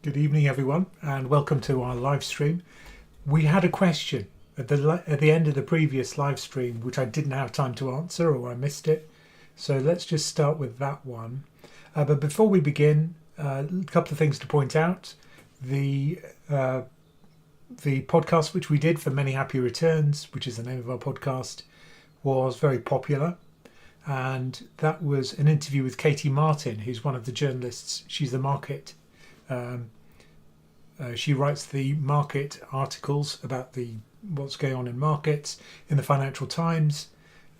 Good evening, everyone, and welcome to our live stream. We had a question at the end of the previous live stream, which I didn't have time to answer, or I missed it. So let's just start with that one. But before we begin, a couple of things to point out. The podcast which we did for Many Happy Returns, which is the name of our podcast, was very popular. And that was an interview with Katie Martin, who's one of the journalists. She's the market. She writes the market articles about what's going on in markets in the Financial Times,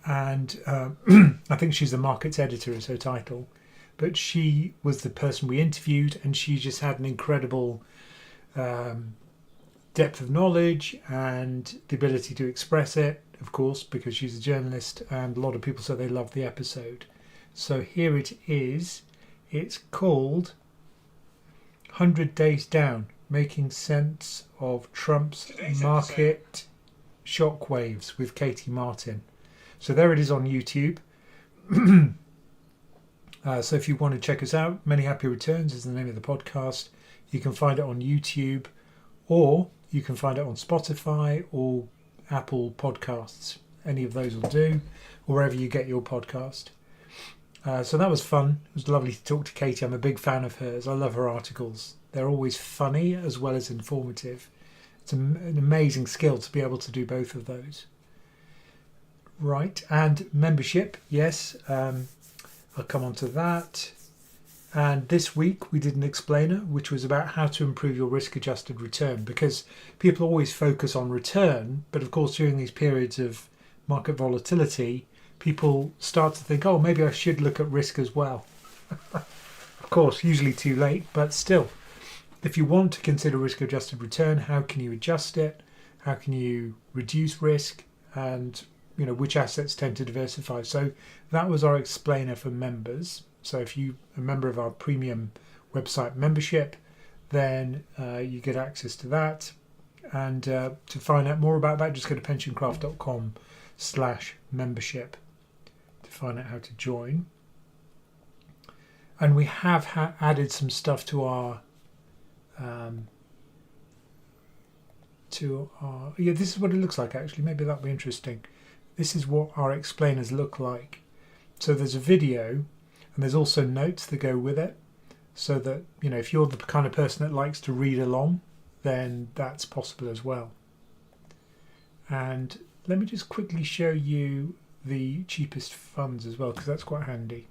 and I think she's the markets editor is her title. But she was the person we interviewed, and she just had an incredible depth of knowledge and the ability to express it, of course, because she's a journalist, and a lot of people said they loved the episode. So here it is. It's called 100 Days Down, Making Sense of Trump's Market Shockwaves with Katie Martin. So there it is on YouTube. So if you want to check us out, Many Happy Returns is the name of the podcast. You can find it on YouTube, or you can find it on Spotify or Apple Podcasts. Any of those will do, or wherever you get your podcast. So that was fun. It was lovely to talk to Katie. I'm a big fan of hers. I love her articles. They're always funny as well as informative. It's an amazing skill to be able to do both of those. Right, and membership, yes, I'll come on to that. And this week we did an explainer, which was about how to improve your risk-adjusted return, because people always focus on return, but of course during these periods of market volatility, people start to think, oh, maybe I should look at risk as well. Of course, usually too late, but still. If you want to consider risk-adjusted return, how can you adjust it? How can you reduce risk? And, which assets tend to diversify? So that was our explainer for members. So if you're a member of our premium website membership, then you get access to that. And to find out more about that, just go to PensionCraft.com/membership to find out how to join. And we have added some stuff to our this is what it looks like, actually. Maybe that'll be interesting. This is what our explainers look like. So there's a video, and there's also notes that go with it, so that if you're the kind of person that likes to read along, then that's possible as well. And let me just quickly show you the cheapest funds as well, because that's quite handy.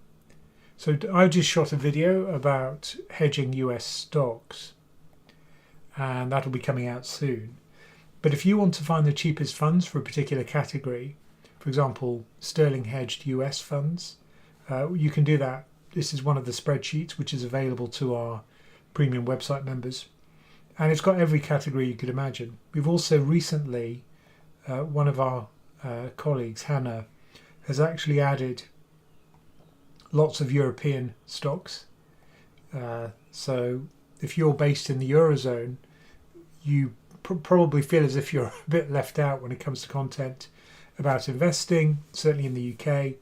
So I just shot a video about hedging US stocks, and that'll be coming out soon. But if you want to find the cheapest funds for a particular category, for example, sterling hedged US funds, you can do that. This is one of the spreadsheets which is available to our premium website members, and it's got every category you could imagine. We've also recently, one of our colleagues, Hannah, has actually added lots of European stocks. So if you're based in the Eurozone, you probably feel as if you're a bit left out when it comes to content about investing, certainly in the UK,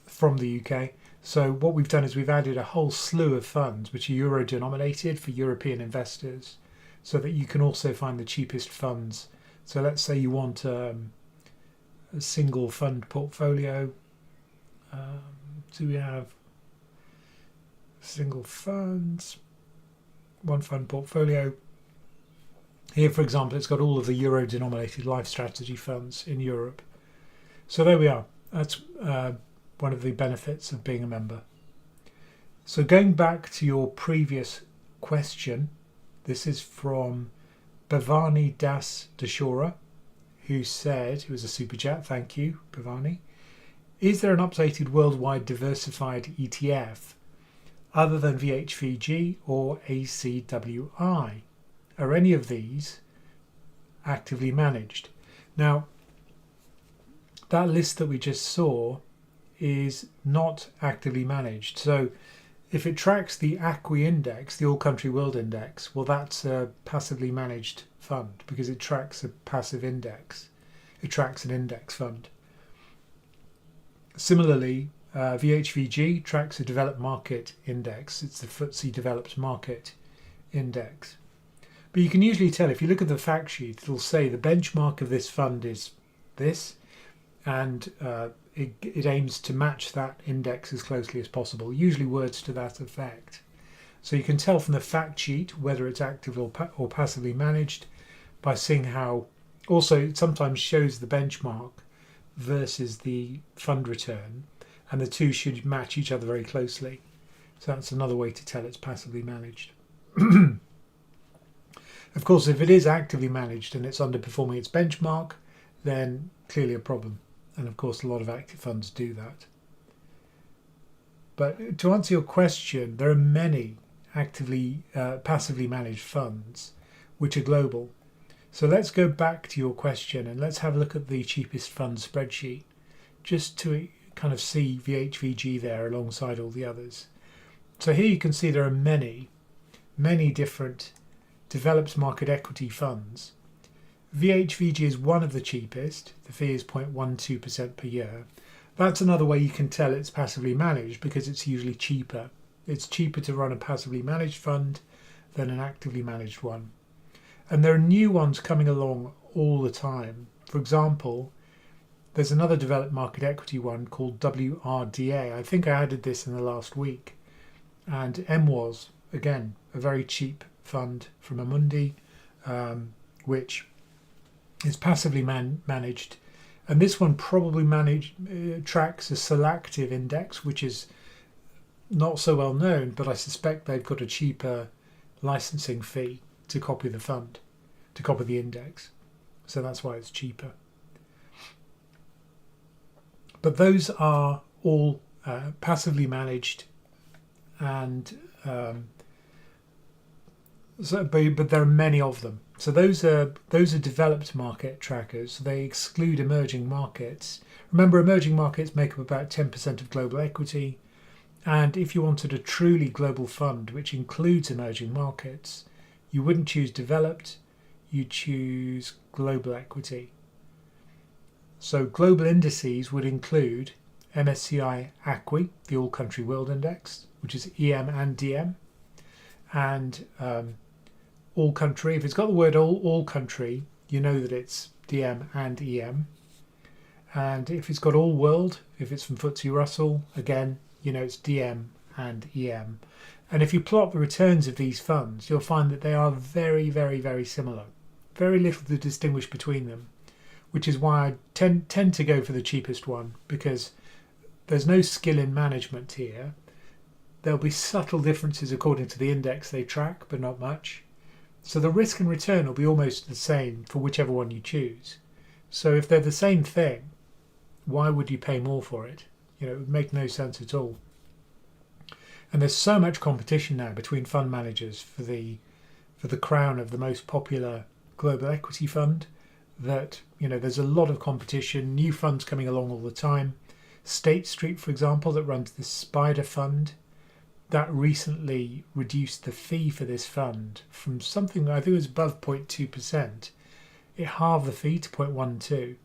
from the UK. So what we've done is we've added a whole slew of funds which are euro denominated for European investors, so that you can also find the cheapest funds. So let's say you want a single fund portfolio. So we have single funds, one fund portfolio. Here, for example, it's got all of the euro denominated life strategy funds in Europe. So there we are. That's one of the benefits of being a member. So going back to your previous question, this is from Bhavani Das Dashora, who was a super chat. Thank you, Bhavani. Is there an updated worldwide diversified ETF other than VHVG or ACWI? Are any of these actively managed? Now, that list that we just saw is not actively managed. So if it tracks the ACWI index, the All Country World Index, well, that's a passively managed fund because it tracks a passive index. It tracks an index fund. Similarly, VHVG tracks a developed market index. It's the FTSE developed market index. But you can usually tell if you look at the fact sheet, it'll say the benchmark of this fund is this, and it aims to match that index as closely as possible, usually words to that effect. So you can tell from the fact sheet whether it's active or passively managed by seeing how, also it sometimes shows the benchmark versus the fund return, and the two should match each other very closely. So that's another way to tell it's passively managed. Of course, if it is actively managed and it's underperforming its benchmark, then clearly a problem. And of course, a lot of active funds do that. But to answer your question, there are many actively, passively managed funds which are global. So let's go back to your question and let's have a look at the cheapest fund spreadsheet, just to kind of see VHVG there alongside all the others. So here you can see there are many different developed market equity funds. VHVG is one of the cheapest. The fee is 0.12% per year. That's another way you can tell it's passively managed, because it's usually cheaper. It's cheaper to run a passively managed fund than an actively managed one. And there are new ones coming along all the time. For example, there's another developed market equity one called WRDA. I think I added this in the last week. And MWAS, again, a very cheap fund from Amundi, which is passively managed. And this one probably tracks a selective index, which is not so well known, but I suspect they've got a cheaper licensing fee to copy the fund, to copy the index. So that's why it's cheaper. But those are all passively managed, and but there are many of them. So those are developed market trackers. So they exclude emerging markets. Remember, emerging markets make up about 10% of global equity. And if you wanted a truly global fund, which includes emerging markets, you wouldn't choose developed, you'd choose global equity. So global indices would include MSCI ACWI, the All Country World Index, which is EM and DM, and All Country. If it's got the word all country, you know that it's DM and EM. And if it's got All World, if it's from FTSE Russell, again, you know it's DM and EM. And if you plot the returns of these funds, you'll find that they are very, very, very similar. Very little to distinguish between them, which is why I tend to go for the cheapest one, because there's no skill in management here. There'll be subtle differences according to the index they track, but not much. So the risk and return will be almost the same for whichever one you choose. So if they're the same thing, why would you pay more for it? You know, it would make no sense at all. And there's so much competition now between fund managers for the crown of the most popular global equity fund, that, you know, there's a lot of competition, new funds coming along all the time. State Street, for example, that runs the Spider Fund, that recently reduced the fee for this fund from something, I think it was above 0.2%. It halved the fee to 0.12.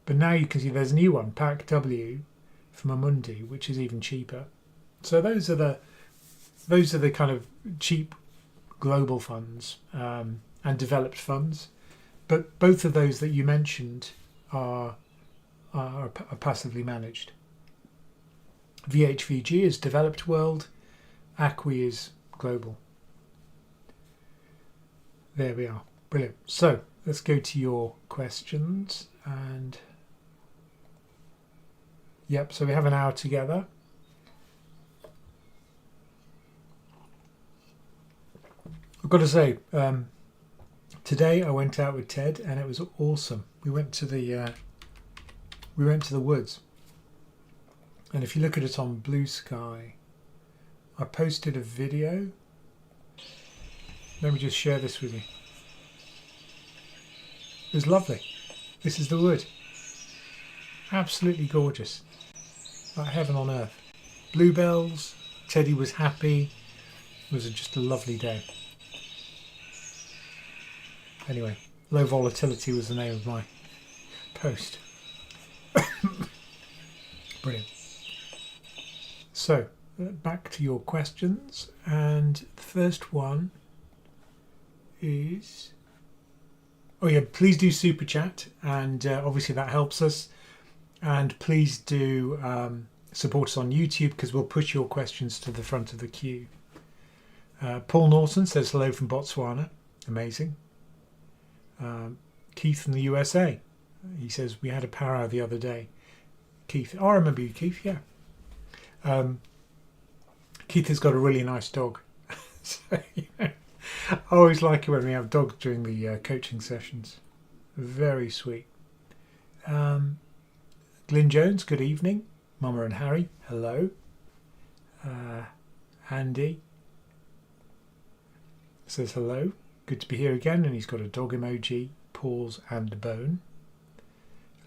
But now you can see there's a new one, PAC W, from Amundi, which is even cheaper. So those are the kind of cheap global funds and developed funds. But both of those that you mentioned are passively managed. VHVG is developed world, ACWI is global. There we are. Brilliant. So let's go to your questions. And yep, so we have an hour together. I've got to say, today I went out with Ted and it was awesome. We went to the woods, and if you look at it on Blue Sky, I posted a video. Let me just share this with you. It was lovely. This is the wood. Absolutely gorgeous. Like heaven on earth. Bluebells. Teddy was happy. It was just a lovely day. Anyway, Low Volatility was the name of my post. Brilliant. So, back to your questions. And the first one is... Oh yeah, please do super chat, and obviously that helps us. And please do support us on YouTube, because we'll push your questions to the front of the queue. Paul Norton says hello from Botswana. Amazing. Keith from the USA. He says we had a powwow the other day. Keith, oh, I remember you, Keith. Yeah. Keith has got a really nice dog. So, I always like it when we have dogs during the coaching sessions. Very sweet. Glyn Jones, good evening. Mama and Harry, hello. Andy says hello. Good to be here again. And he's got a dog emoji, paws and a bone.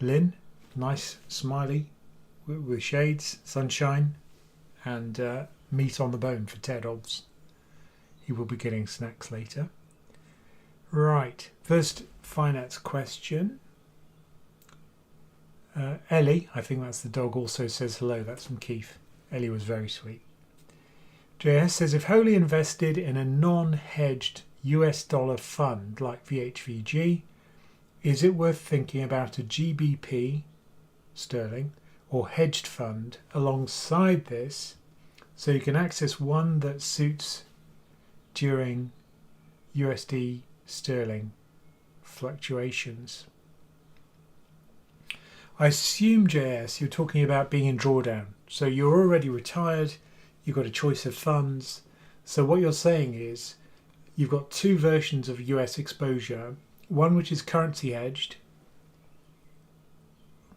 Lynn, nice smiley with shades, sunshine, and meat on the bone for Ted Obs. He will be getting snacks later. Right, first finance question. Ellie, I think that's the dog, also says hello. That's from Keith. Ellie was very sweet. JS says, if wholly invested in a non-hedged US dollar fund like VHVG, is it worth thinking about a GBP, sterling, or hedged fund alongside this, so you can access one that suits during USD sterling fluctuations? I assume, JS, you're talking about being in drawdown. So you're already retired, you've got a choice of funds. So what you're saying is you've got two versions of US exposure, one which is currency hedged,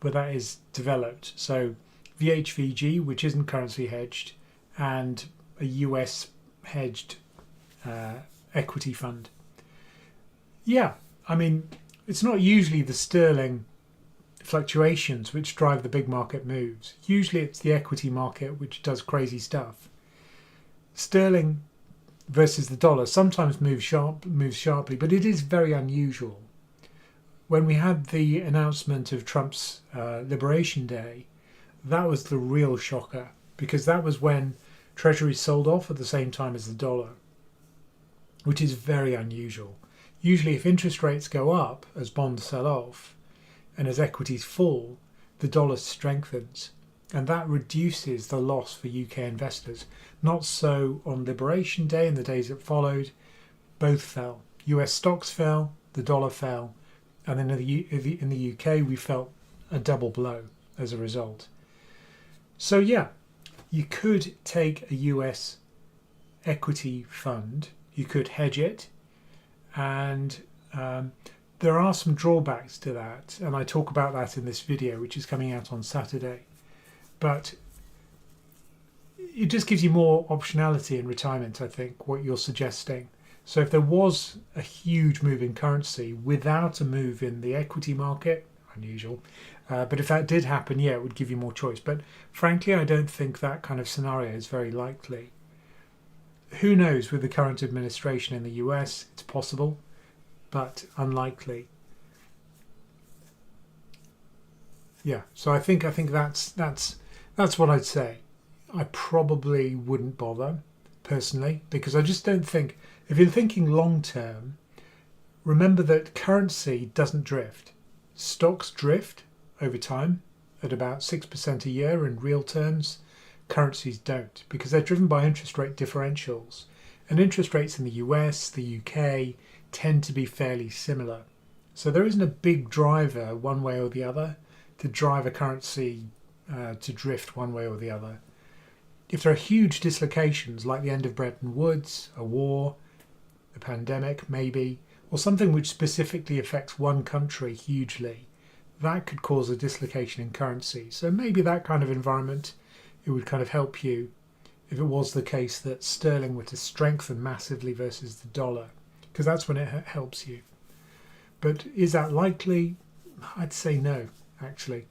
but that is developed. So VHVG, which isn't currency hedged, and a US hedged equity fund. Yeah, I mean, it's not usually the sterling fluctuations which drive the big market moves. Usually it's the equity market which does crazy stuff. Sterling versus the dollar sometimes moves sharply, but it is very unusual. When we had the announcement of Trump's Liberation Day, that was the real shocker, because that was when Treasuries sold off at the same time as the dollar, which is very unusual. Usually if interest rates go up as bonds sell off and as equities fall, the dollar strengthens, and that reduces the loss for UK investors. Not so on Liberation Day and the days that followed. Both fell. US stocks fell, the dollar fell, and then in the UK we felt a double blow as a result. So yeah, you could take a US equity fund, you could hedge it, and there are some drawbacks to that, and I talk about that in this video, which is coming out on Saturday. But it just gives you more optionality in retirement, I think, what you're suggesting. So if there was a huge move in currency without a move in the equity market, unusual, but if that did happen, yeah, it would give you more choice. But frankly, I don't think that kind of scenario is very likely. Who knows, with the current administration in the US, it's possible, but unlikely. Yeah, so I think that's what I'd say. I probably wouldn't bother personally, because I just don't think, if you're thinking long term, remember that currency doesn't drift. Stocks drift over time at about 6% a year in real terms. Currencies don't, because they're driven by interest rate differentials, and interest rates in the US, the UK tend to be fairly similar. So there isn't a big driver one way or the other to drive a currency to drift one way or the other. If there are huge dislocations like the end of Bretton Woods, a war, a pandemic maybe, or something which specifically affects one country hugely, that could cause a dislocation in currency. So maybe that kind of environment, it would kind of help you if it was the case that sterling were to strengthen massively versus the dollar, because that's when it helps you. But is that likely? I'd say no, actually.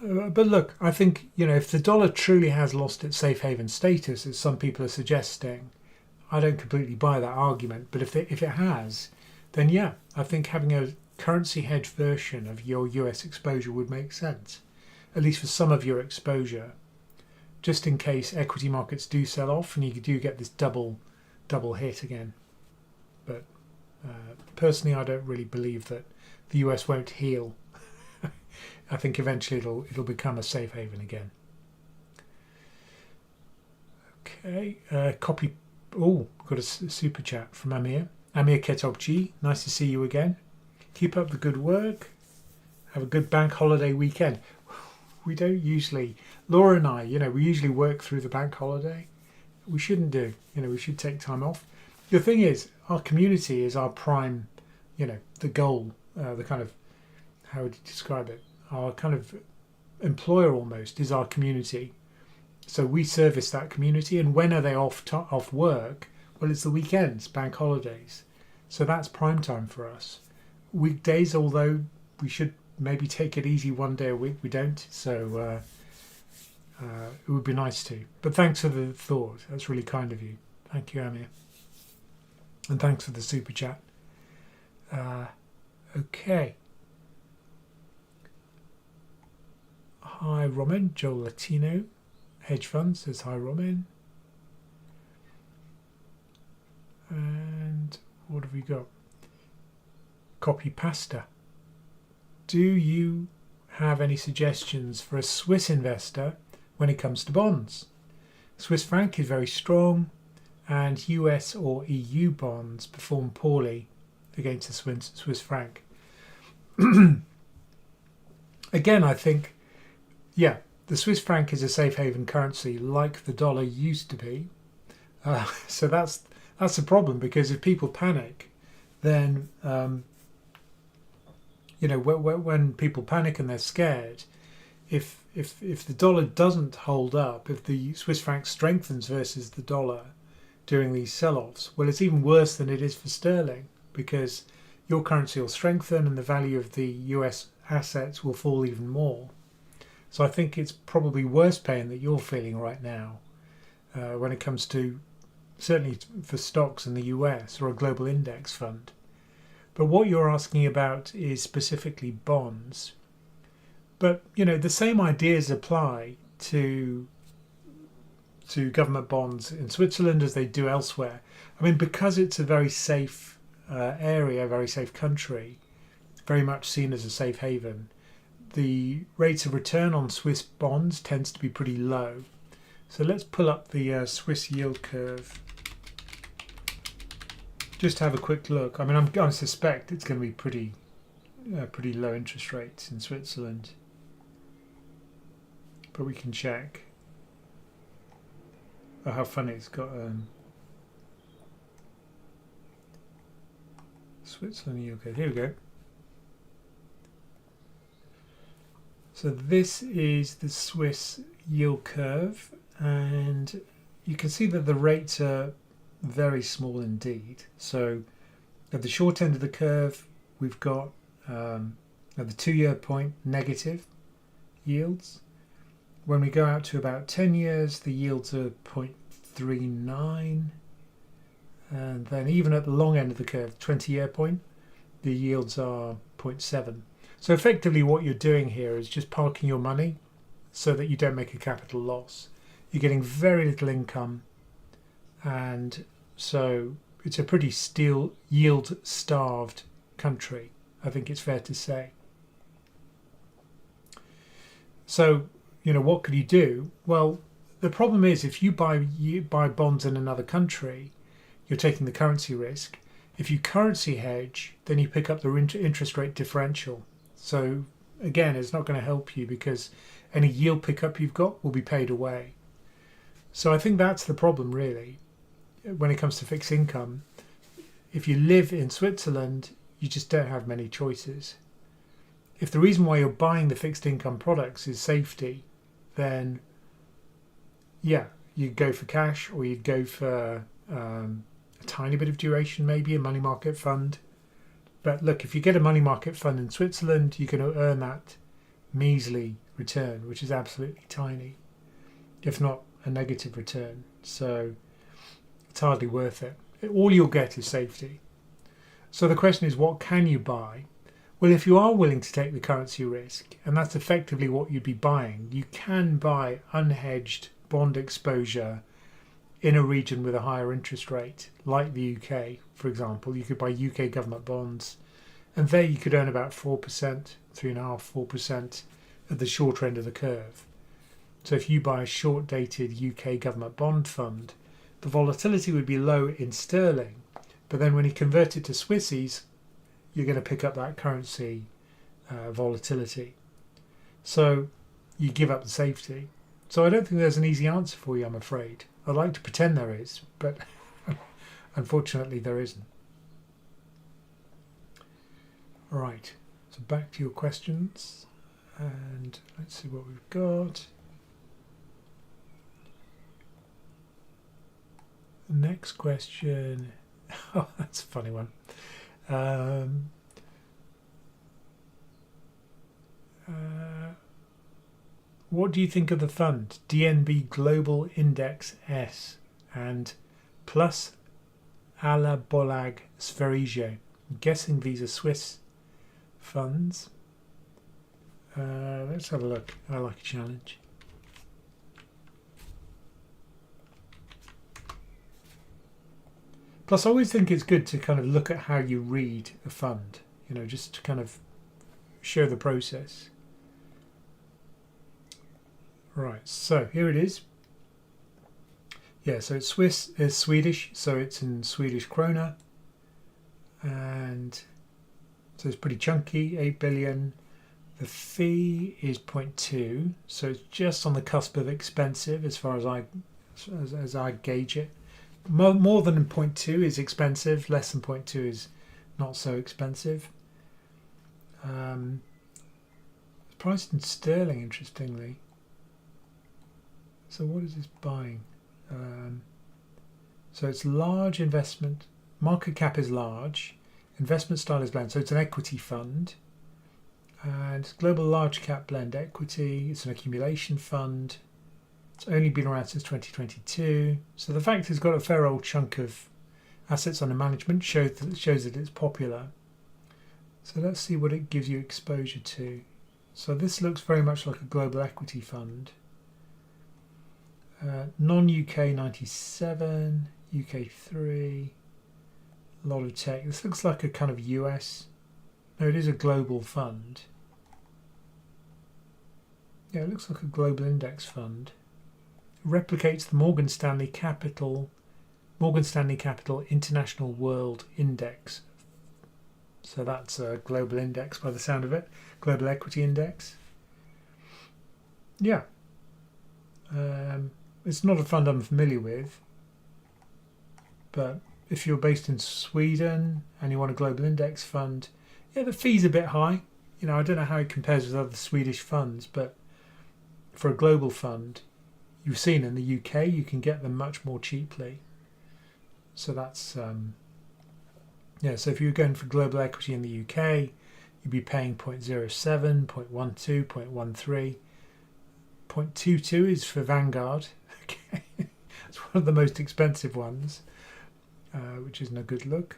But look, I think, if the dollar truly has lost its safe haven status, as some people are suggesting, I don't completely buy that argument. But if it has, then yeah, I think having a currency hedge version of your US exposure would make sense, at least for some of your exposure. just in case equity markets do sell off and you do get this double hit again. But personally, I don't really believe that the US won't heal. I think eventually it'll become a safe haven again. Okay, copy. Oh, got a super chat from Amir. Amir Ketokji, nice to see you again. Keep up the good work. Have a good bank holiday weekend. We don't usually, Laura and I, we usually work through the bank holiday. We shouldn't do. We should take time off. The thing is, our community is our prime, the goal, the kind of, how would you describe it? Our kind of employer almost is our community. So we service that community. And when are they off work? Well, it's the weekends, bank holidays. So that's prime time for us. Weekdays, although we should maybe take it easy one day a week, we don't. So it would be nice to. But thanks for the thought. That's really kind of you. Thank you, Amir. And thanks for the super chat. Okay. Hi, Ramin. Joe Latino. Hedge Fund says hi, Ramin. And what have we got? Copy pasta. Do you have any suggestions for a Swiss investor when it comes to bonds? Swiss franc is very strong, and US or EU bonds perform poorly against the Swiss franc. Again, I think, the Swiss franc is a safe haven currency like the dollar used to be. So that's a problem, because if people panic, then when people panic and they're scared, if the dollar doesn't hold up, if the Swiss franc strengthens versus the dollar during these sell-offs, well, it's even worse than it is for sterling, because your currency will strengthen and the value of the US assets will fall even more. So I think it's probably worse pain that you're feeling right now when it comes to, certainly for stocks in the US or a global index fund. But what you're asking about is specifically bonds. But, the same ideas apply to government bonds in Switzerland as they do elsewhere. I mean, because it's a very safe area, a very safe country, very much seen as a safe haven, the rates of return on Swiss bonds tends to be pretty low. So let's pull up the Swiss yield curve. Just to have a quick look. I mean, I suspect it's going to be pretty low interest rates in Switzerland, but we can check. Oh, how funny! It's got Switzerland yield curve. Here we go. So this is the Swiss yield curve, and you can see that the rates are very small indeed. So at the short end of the curve, we've got at the 2-year point negative yields. When we go out to about 10 years, the yields are 0.39, and then even at the long end of the curve, 20-year point, the yields are 0.7. So effectively what you're doing here is just parking your money so that you don't make a capital loss. You're getting very little income, and so it's a pretty yield-starved country, I think it's fair to say. So, what could you do? Well, the problem is if you buy bonds in another country, you're taking the currency risk. If you currency hedge, then you pick up the interest rate differential. So again, it's not going to help you because any yield pickup you've got will be paid away. So I think that's the problem really when it comes to fixed income. If you live in Switzerland, you just don't have many choices. If the reason why you're buying the fixed income products is safety, then you'd go for cash, or you'd go for a tiny bit of duration, maybe a money market fund. But look, if you get a money market fund in Switzerland, you can earn that measly return, which is absolutely tiny, if not a negative return. So it's hardly worth it. All you'll get is safety. So the question is, what can you buy? Well, if you are willing to take the currency risk, and that's effectively what you'd be buying, you can buy unhedged bond exposure in a region with a higher interest rate, like the UK, for example. You could buy UK government bonds, and there you could earn about 4%, 3.5%, 4% at the shorter end of the curve. So if you buy a short-dated UK government bond fund, the volatility would be low in sterling, but then when you convert it to Swissies, you're going to pick up that currency volatility. So you give up the safety. So I don't think there's an easy answer for you, I'm afraid. I'd like to pretend there is, but unfortunately there isn't. All right, so back to your questions, and let's see what we've got. Next question. Oh, that's a funny one. What do you think of the fund DNB Global Index S and plus Alabolag Sverige? I'm guessing these are Swiss funds. Let's have a look. I like a challenge. Plus, I always think it's good to kind of look at how you read a fund, just to kind of show the process. Right, so here it is. Yeah, so it's Swedish, so it's in Swedish krona. And so it's pretty chunky, 8 billion. The fee is 0.2, so it's just on the cusp of expensive as far as I gauge it. More than 0.2 is expensive, less than 0.2 is not so expensive. It's priced in sterling, interestingly. So what is this buying? So it's large investment. Market cap is large. Investment style is blend. So it's an equity fund. And it's global large cap blend equity. It's an accumulation fund. It's only been around since 2022. So the fact it's got a fair old chunk of assets under management shows that it's popular. So let's see what it gives you exposure to. So this looks very much like a global equity fund. Non-UK 97, UK 3, a lot of tech. This looks like a kind of US. No, it is a global fund. Yeah, it looks like a global index fund. It replicates the Morgan Stanley Capital International World Index. So that's a global index by the sound of it. Global equity index. Yeah. It's not a fund I'm familiar with, but if you're based in Sweden and you want a global index fund, yeah, the fee's a bit high. I don't know how it compares with other Swedish funds, but for a global fund, you've seen in the UK you can get them much more cheaply. So that's so if you're going for global equity in the UK, you'd be paying 0.07, 0.12, 0.13. 0.22 is for Vanguard. Okay, it's one of the most expensive ones, which isn't a good look.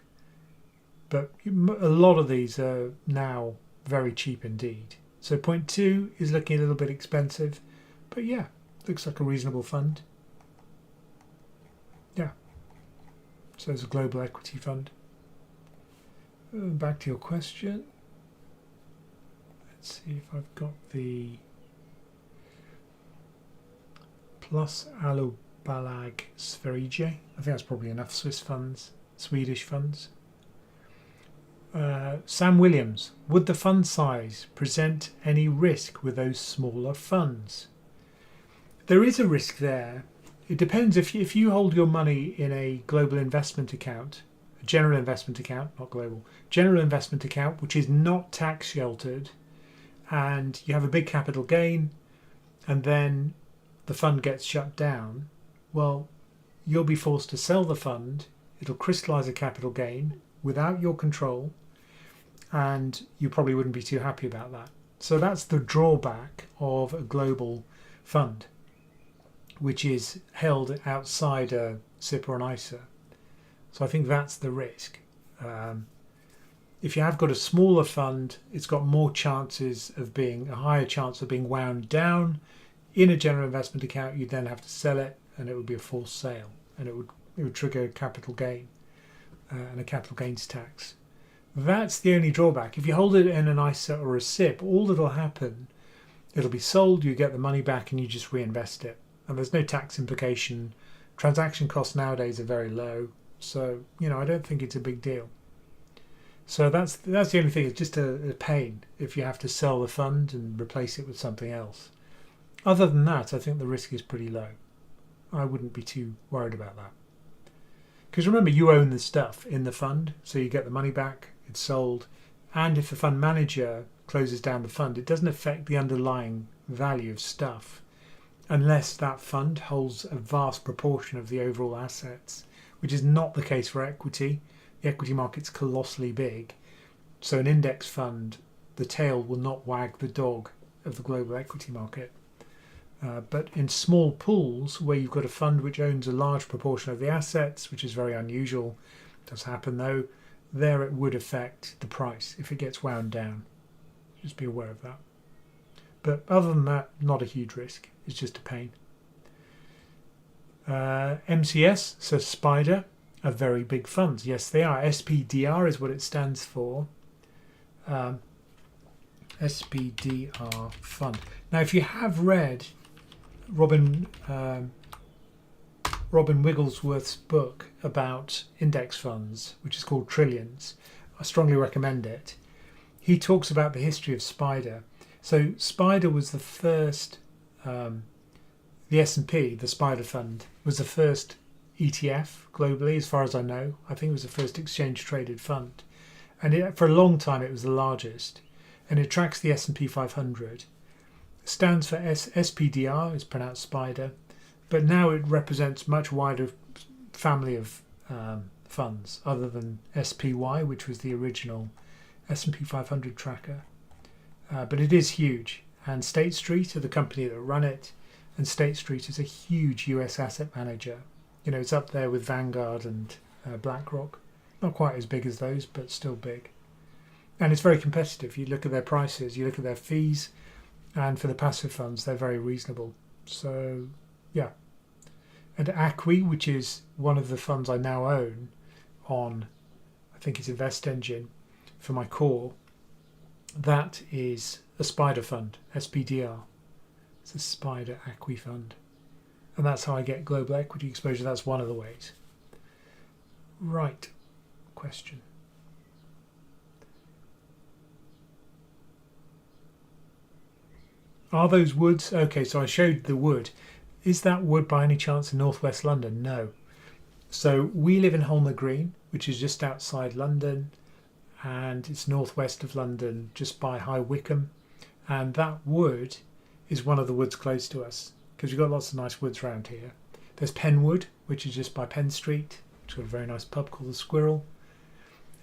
But a lot of these are now very cheap indeed. So 0.2 is looking a little bit expensive, but yeah, looks like a reasonable fund. Yeah, so it's a global equity fund. Back to your question. Let's see if I've got the plus Allobalag Sverige. I think that's probably enough Swedish funds. Sam Williams, would the fund size present any risk with those smaller funds? There is a risk there. It depends if you hold your money in a global investment account, a general investment account, not global, general investment account, which is not tax sheltered, and you have a big capital gain, and then the fund gets shut down, well, you'll be forced to sell the fund. It'll crystallize a capital gain without your control, and you probably wouldn't be too happy about that. So that's the drawback of a global fund, which is held outside a SIP or an ISA. So I think that's the risk. If you have got a smaller fund, it's got more chances of a higher chance of being wound down in a general investment account, you'd then have to sell it, and it would be a forced sale, and it would trigger a capital gain and a capital gains tax. That's the only drawback. If you hold it in an ISA or a SIP, all that'll happen, it'll be sold, you get the money back, and you just reinvest it, and there's no tax implication. Transaction costs nowadays are very low, so I don't think it's a big deal. So that's the only thing. It's just a pain if you have to sell the fund and replace it with something else. Other than that, I think the risk is pretty low. I wouldn't be too worried about that. Because remember, you own the stuff in the fund, so you get the money back, it's sold, and if the fund manager closes down the fund, it doesn't affect the underlying value of stuff unless that fund holds a vast proportion of the overall assets, which is not the case for equity. The equity market's colossally big, so an index fund, the tail will not wag the dog of the global equity market. But in small pools where you've got a fund which owns a large proportion of the assets, which is very unusual, does happen though, there it would affect the price if it gets wound down. Just be aware of that. But other than that, not a huge risk. It's just a pain. MCS, so Spider, are very big funds. Yes, they are. SPDR is what it stands for. SPDR fund. Now, if you have read Robin Wigglesworth's book about index funds, which is called Trillions, I strongly recommend it. He talks about the history of Spider. So Spider was the first, the S&P, the Spider fund, was the first ETF globally, as far as I know. I think it was the first exchange traded fund, and for a long time it was the largest, and it tracks the S&P 500. It stands for SPDR, it's pronounced Spider, but now it represents much wider family of funds other than SPY, which was the original S&P 500 tracker. But it is huge, and State Street are the company that run it, and State Street is a huge US asset manager. It's up there with Vanguard and BlackRock. Not quite as big as those, but still big. And it's very competitive. You look at their prices, you look at their fees, and for the passive funds, they're very reasonable. So, yeah. And ACWI, which is one of the funds I now own on, I think it's Invest Engine, for my core, that is a Spider fund, SPDR. It's a Spider ACWI fund. And that's how I get global equity exposure. That's one of the ways. Right. Question. Are those woods? Okay, so I showed the wood. Is that wood by any chance in northwest London? No. So we live in Holmer Green, which is just outside London, and it's northwest of London, just by High Wycombe. And that wood is one of the woods close to us, because we've got lots of nice woods around here. There's Penwood, which is just by Penn Street, which has got a very nice pub called the Squirrel.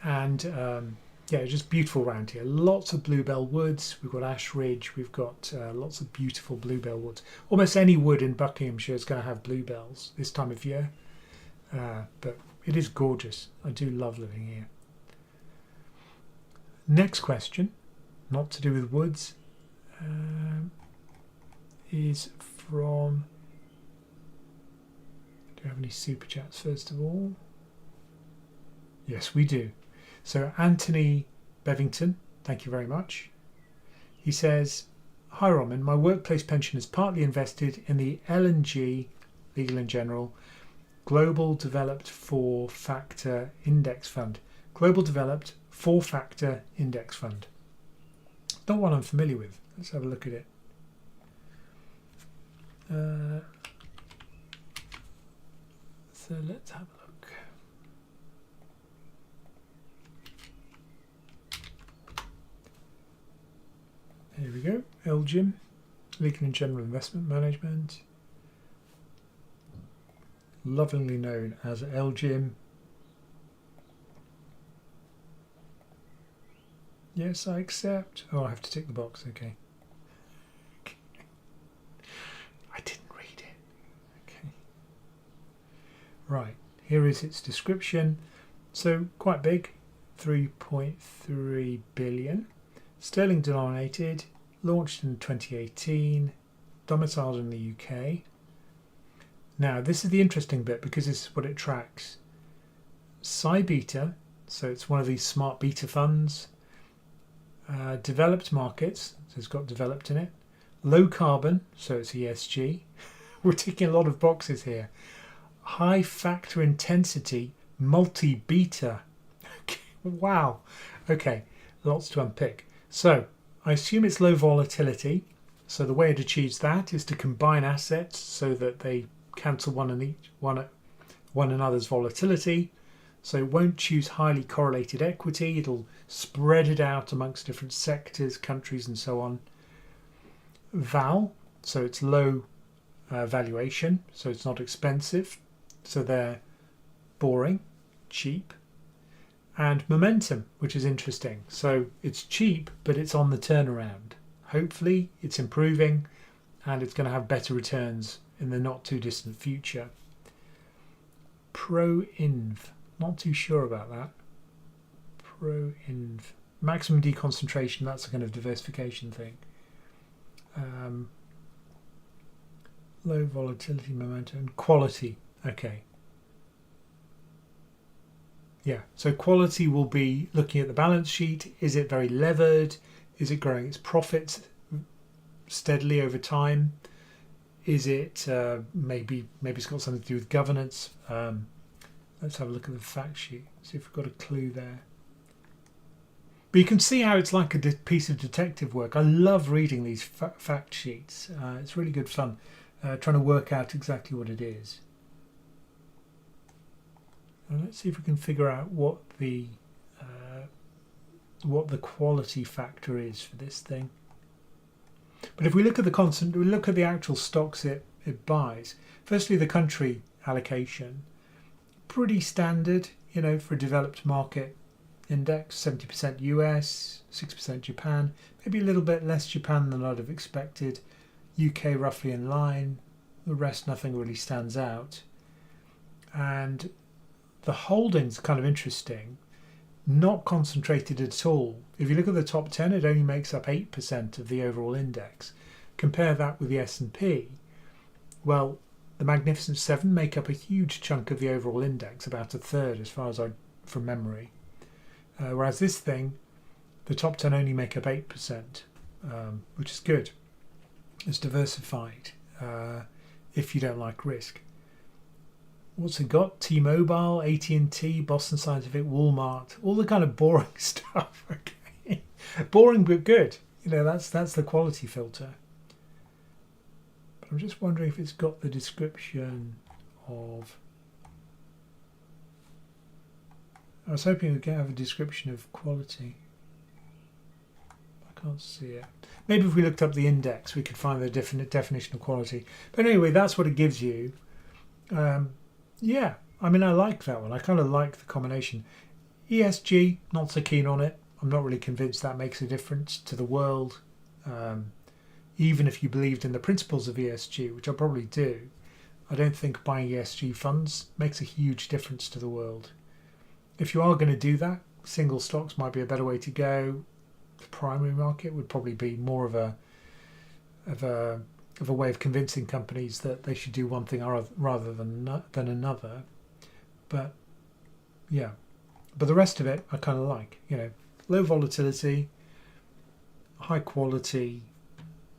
And yeah, it's just beautiful around here. Lots of bluebell woods. We've got Ash Ridge. We've got lots of beautiful bluebell woods. Almost any wood in Buckinghamshire is going to have bluebells this time of year. But it is gorgeous. I do love living here. Next question, not to do with woods, is from... Do we have any super chats first of all? Yes, we do. So Anthony Bevington, thank you very much. He says, "Hi Ramin, my workplace pension is partly invested in the L&G, Legal and General, Global Developed 4-Factor Index Fund. Global Developed 4-Factor Index Fund. Not one I'm familiar with. Let's have a look at it. So let's have a look. Here we go. LGIM, Legal and General Investment Management. Lovingly known as LGIM. Yes, I accept. Oh, I have to tick the box. Okay. I didn't read it. Okay. Right. Here is its description. So quite big, 3.3 billion. Sterling denominated, launched in 2018. domiciled in the UK. Now, this is the interesting bit because this is what it tracks. Psi Beta, so it's one of these smart beta funds. Developed markets, so it's got developed in it. Low carbon, so it's ESG. We're ticking a lot of boxes here. High factor intensity, multi-beta. Wow. Okay, lots to unpick. So I assume it's low volatility. So the way it achieves that is to combine assets so that they cancel one another's volatility. So it won't choose highly correlated equity. It'll spread it out amongst different sectors, countries, and so on. Val, so it's low valuation, so it's not expensive. So they're boring, cheap. And momentum, which is interesting. So it's cheap, but it's on the turnaround. Hopefully it's improving and it's going to have better returns in the not too distant future. ProInv, not too sure about that. ProInv, maximum deconcentration, that's a kind of diversification thing. Low volatility, momentum, quality, okay. Yeah, so quality will be looking at the balance sheet. Is it very levered? Is it growing its profits steadily over time? Is it maybe it's got something to do with governance? Let's have a look at the fact sheet. See if we've got a clue there. But you can see how it's like a piece of detective work. I love reading these fact sheets. It's really good fun trying to work out exactly what it is. And let's see if we can figure out what the quality factor is for this thing. But if we look at the actual stocks it buys. Firstly, the country allocation, pretty standard, you know, for a developed market index. 70% US, 6% Japan, maybe a little bit less Japan than I'd have expected. UK roughly in line. The rest, nothing really stands out. And the holdings are kind of interesting, not concentrated at all. If you look at the top 10, it only makes up 8% of the overall index. Compare that with the S&P. Well, the Magnificent Seven make up a huge chunk of the overall index, about a third as far as from memory. Whereas this thing, the top 10 only make up 8%, which is good. It's diversified if you don't like risk. What's it got? T-Mobile, AT&T, Boston Scientific, Walmart, all the kind of boring stuff. Okay, boring but good. You know, that's the quality filter. But I'm just wondering if it's got the description of. I was hoping we'd have a description of quality. I can't see it. Maybe if we looked up the index, we could find the definition of quality. But anyway, that's what it gives you. Yeah, I mean, I like that one. I kind of like the combination. ESG, not so keen on it. I'm not really convinced that makes a difference to the world. Even if you believed in the principles of ESG, which I probably do, I don't think buying ESG funds makes a huge difference to the world. If you are going to do that, single stocks might be a better way to go. The primary market would probably be more of a way of convincing companies that they should do one thing rather than another. But yeah, but the rest of it I kind of like. You know, low volatility, high quality,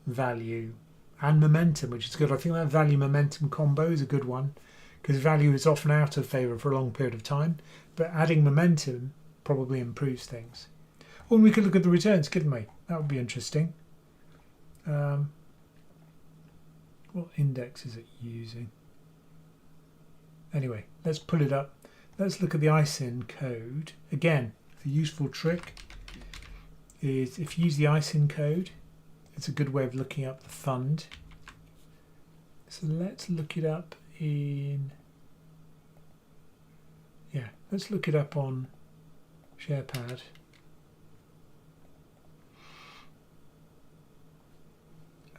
value, and momentum, which is good. I think that value momentum combo is a good one because value is often out of favour for a long period of time, but adding momentum probably improves things. Oh, and we could look at the returns, couldn't we? That would be interesting. What index is it using? Anyway, let's pull it up. Let's look at the ISIN code. Again, the useful trick is if you use the ISIN code, it's a good way of looking up the fund. So let's look it up let's look it up on SharePad.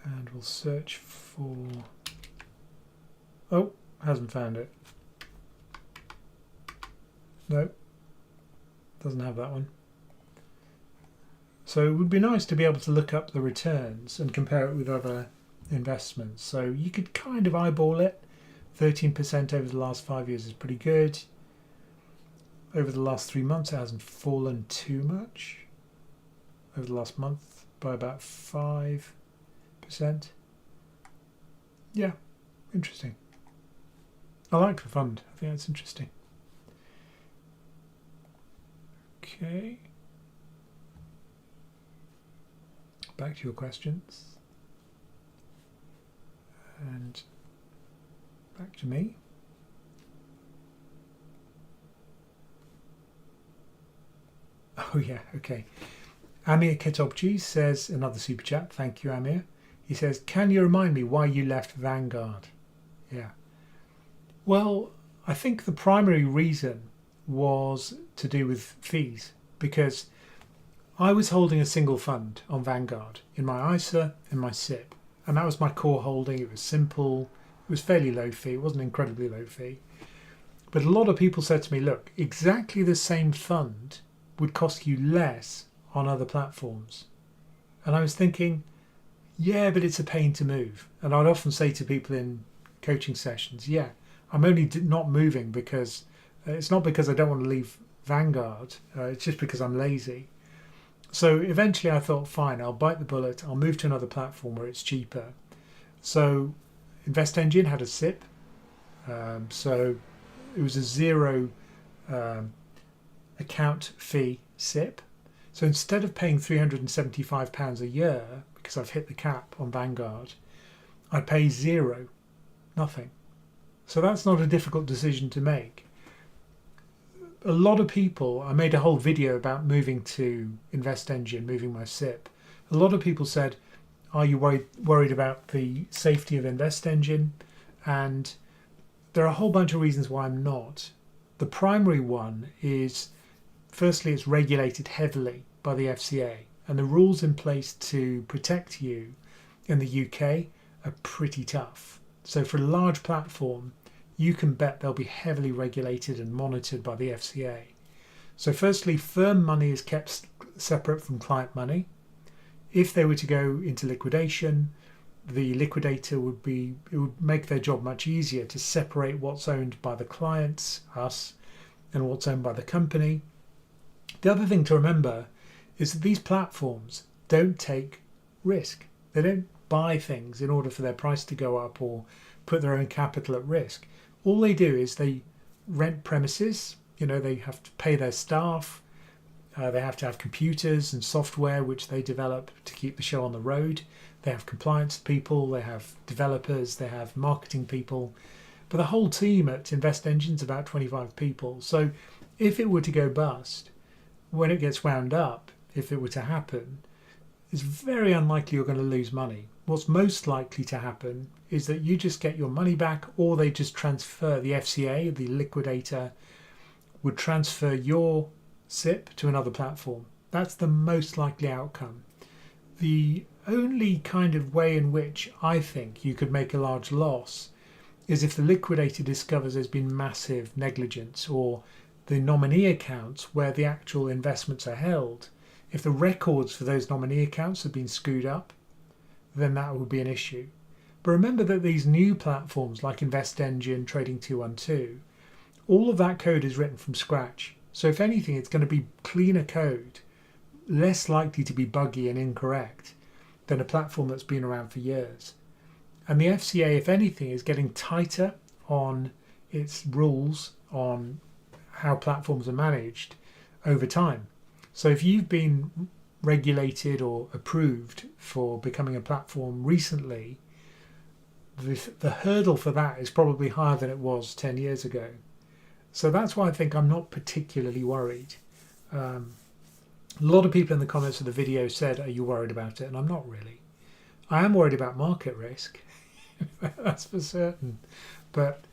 And we'll search for... Oh, hasn't found it. Nope, doesn't have that one. So it would be nice to be able to look up the returns and compare it with other investments. So you could kind of eyeball it. 13% over the last 5 years is pretty good. Over the last 3 months, it hasn't fallen too much. Over the last month, by about 5%. Yeah, interesting. I like the fund. I think that's interesting. Okay. Back to your questions. And back to me. Oh yeah, okay. Amir Ketopchi says, another super chat, thank you Amir. He says, can you remind me why you left Vanguard? Yeah. Well, I think the primary reason was to do with fees, because I was holding a single fund on Vanguard in my ISA and my SIP, and that was my core holding. It was simple, it was fairly low fee, it wasn't incredibly low fee. But a lot of people said to me, look, exactly the same fund would cost you less on other platforms. And I was thinking, yeah, but it's a pain to move. And I'd often say to people in coaching sessions, yeah, I'm only not moving because it's not because I don't want to leave Vanguard, it's just because I'm lazy. So eventually I thought, fine, I'll bite the bullet, I'll move to another platform where it's cheaper. So InvestEngine had a SIP, so it was a zero account fee SIP. So instead of paying £375 a year, because I've hit the cap on Vanguard, I pay zero, nothing. So that's not a difficult decision to make. A lot of people, I made a whole video about moving to InvestEngine, moving my SIP. A lot of people said, are you worried about the safety of InvestEngine? And there are a whole bunch of reasons why I'm not. The primary one is, firstly, it's regulated heavily by the FCA, and the rules in place to protect you in the UK are pretty tough. So for a large platform, you can bet they'll be heavily regulated and monitored by the FCA. So firstly, firm money is kept separate from client money. If they were to go into liquidation, the liquidator it would make their job much easier to separate what's owned by the clients, us, and what's owned by the company. The other thing to remember is that these platforms don't take risk. They don't buy things in order for their price to go up or put their own capital at risk. All they do is they rent premises, they have to pay their staff, they have to have computers and software which they develop to keep the show on the road. They have compliance people, they have developers, they have marketing people. But the whole team at InvestEngine is about 25 people. So if it were to go bust, when it gets wound up, if it were to happen, it's very unlikely you're going to lose money. What's most likely to happen is that you just get your money back, or they just transfer, the FCA, the liquidator, would transfer your SIP to another platform. That's the most likely outcome. The only kind of way in which I think you could make a large loss is if the liquidator discovers there's been massive negligence, or the nominee accounts where the actual investments are held, if the records for those nominee accounts have been screwed up, then that would be an issue. But remember that these new platforms like InvestEngine, Trading 212, all of that code is written from scratch. So if anything, it's going to be cleaner code, less likely to be buggy and incorrect than a platform that's been around for years. And the FCA, if anything, is getting tighter on its rules on how platforms are managed over time. So if you've been regulated or approved for becoming a platform recently, the hurdle for that is probably higher than it was 10 years ago. So that's why I think I'm not particularly worried. A lot of people in the comments of the video said, are you worried about it? And I'm not really. I am worried about market risk. That's for certain. But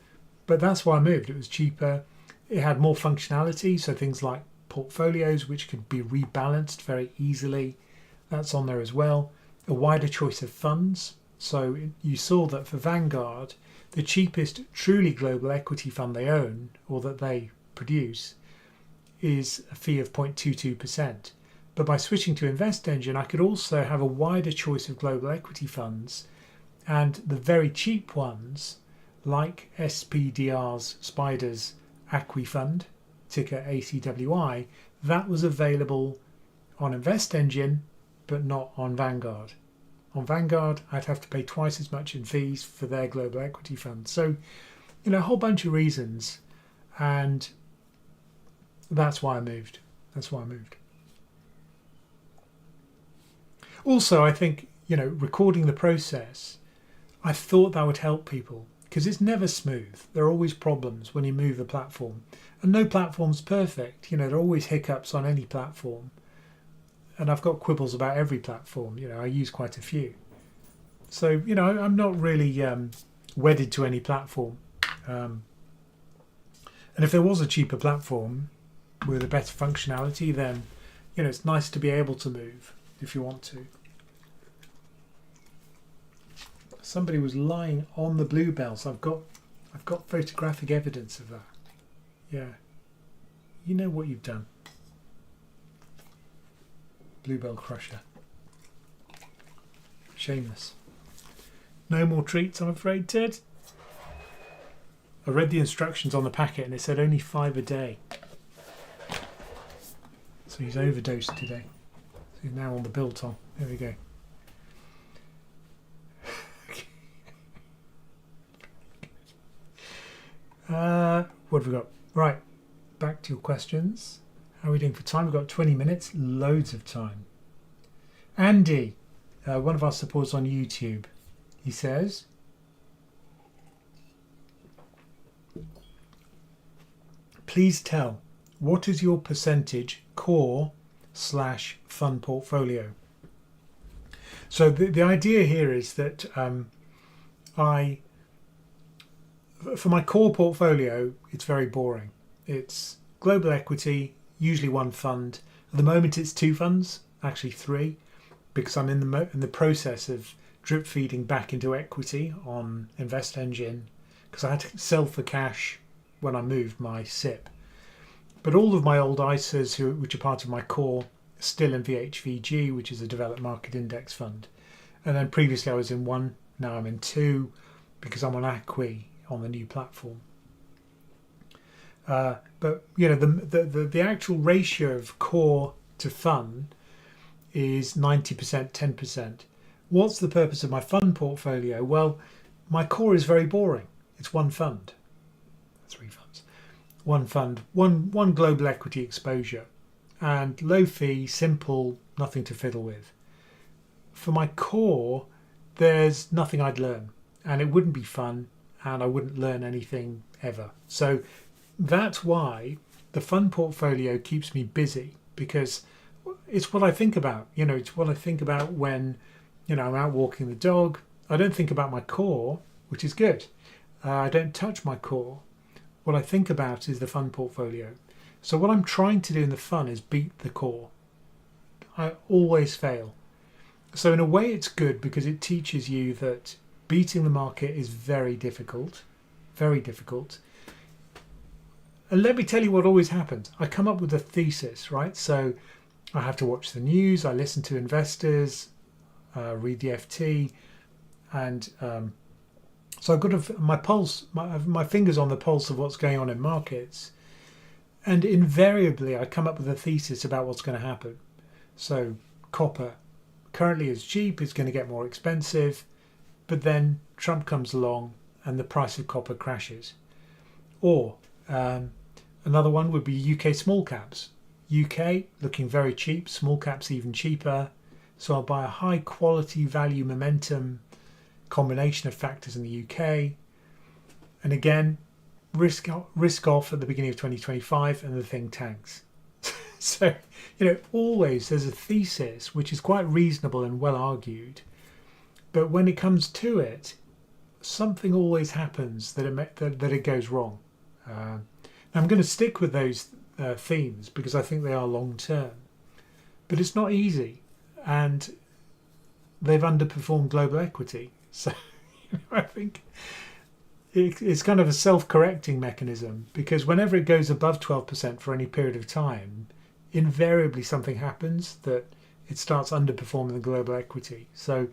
that's why I moved. It was cheaper. It had more functionality. So things like portfolios, which could be rebalanced very easily. That's on there as well. A wider choice of funds. So you saw that for Vanguard, the cheapest truly global equity fund they own, or that they produce, is a fee of 0.22%. But by switching to InvestEngine, I could also have a wider choice of global equity funds And the very cheap ones, like SPDR's Spider's Acqui Fund, ticker ACWI, that was available on Invest Engine, but not on Vanguard. On Vanguard, I'd have to pay twice as much in fees for their global equity fund. So, a whole bunch of reasons, and that's why I moved. Also, I think, recording the process, I thought that would help people, because it's never smooth. There are always problems when you move the platform, and no platform's perfect. There are always hiccups on any platform, and I've got quibbles about every platform. I use quite a few, so I'm not really wedded to any platform. And if there was a cheaper platform with a better functionality, then it's nice to be able to move if you want to. Somebody was lying on the bluebells. I've got photographic evidence of that. Yeah, you know what you've done. Bluebell crusher. Shameless. No more treats, I'm afraid, Ted. I read the instructions on the packet and it said only 5 a day. So he's overdosed today. So he's now on the biltong. There we go. What have we got? Right, back to your questions. How are we doing for time? We've got 20 minutes, loads of time. Andy, one of our supporters on YouTube, he says, please tell, what is your percentage core/fund portfolio? So the idea here is that for my core portfolio, it's very boring. It's global equity, usually one fund. At the moment, it's 2 funds, actually 3, because I'm in the process of drip feeding back into equity on Invest Engine, because I had to sell for cash when I moved my SIP. But all of my old ISAs, which are part of my core, are still in VHVG, which is a developed market index fund. And then previously I was in 1, now I'm in 2, because I'm on Acqui on the new platform. But the actual ratio of core to fund is 90%, 10%. What's the purpose of my fund portfolio? Well, my core is very boring. It's 1 fund, 3 funds, 1 fund, one global equity exposure, and low fee, simple, nothing to fiddle with. For my core, there's nothing I'd learn, and it wouldn't be fun, and I wouldn't learn anything ever. So that's why the fund portfolio keeps me busy, because it's what I think about. It's what I think about when I'm out walking the dog. I don't think about my core, which is good. I don't touch my core. What I think about is the fund portfolio. So what I'm trying to do in the fund is beat the core. I always fail. So in a way it's good, because it teaches you that beating the market is very difficult, very difficult. And let me tell you what always happens. I come up with a thesis, right? So I have to watch the news, I listen to investors, read the FT, and so I've got my pulse, my fingers on the pulse of what's going on in markets. And invariably I come up with a thesis about what's going to happen. So copper currently is cheap, it's going to get more expensive. But then Trump comes along and the price of copper crashes. Or another one would be UK small caps. UK looking very cheap, small caps even cheaper. So I'll buy a high quality value momentum combination of factors in the UK. And again, risk off at the beginning of 2025 and the thing tanks. So, always there's a thesis which is quite reasonable and well argued. But when it comes to it, something always happens that it goes wrong. I'm going to stick with those themes because I think they are long term. But it's not easy, and they've underperformed global equity. So I think it's kind of a self-correcting mechanism, because whenever it goes above 12% for any period of time, invariably something happens that it starts underperforming the global equity. So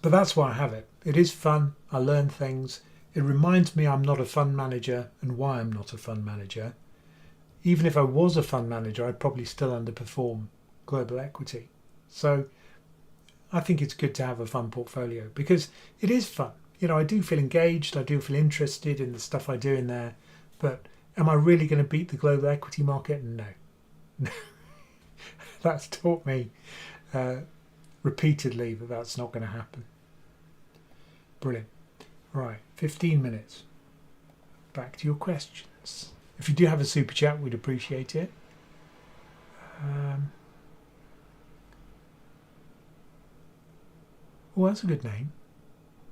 But that's why I have it. It is fun. I learn things. It reminds me I'm not a fund manager and why I'm not a fund manager. Even if I was a fund manager, I'd probably still underperform global equity. So I think it's good to have a fun portfolio because it is fun. You know, I do feel engaged. I do feel interested in the stuff I do in there. But am I really going to beat the global equity market? No. That's taught me repeatedly that that's not going to happen. Brilliant. Right, 15 minutes. Back to your questions. If you do have a super chat, we'd appreciate it. Oh, that's a good name.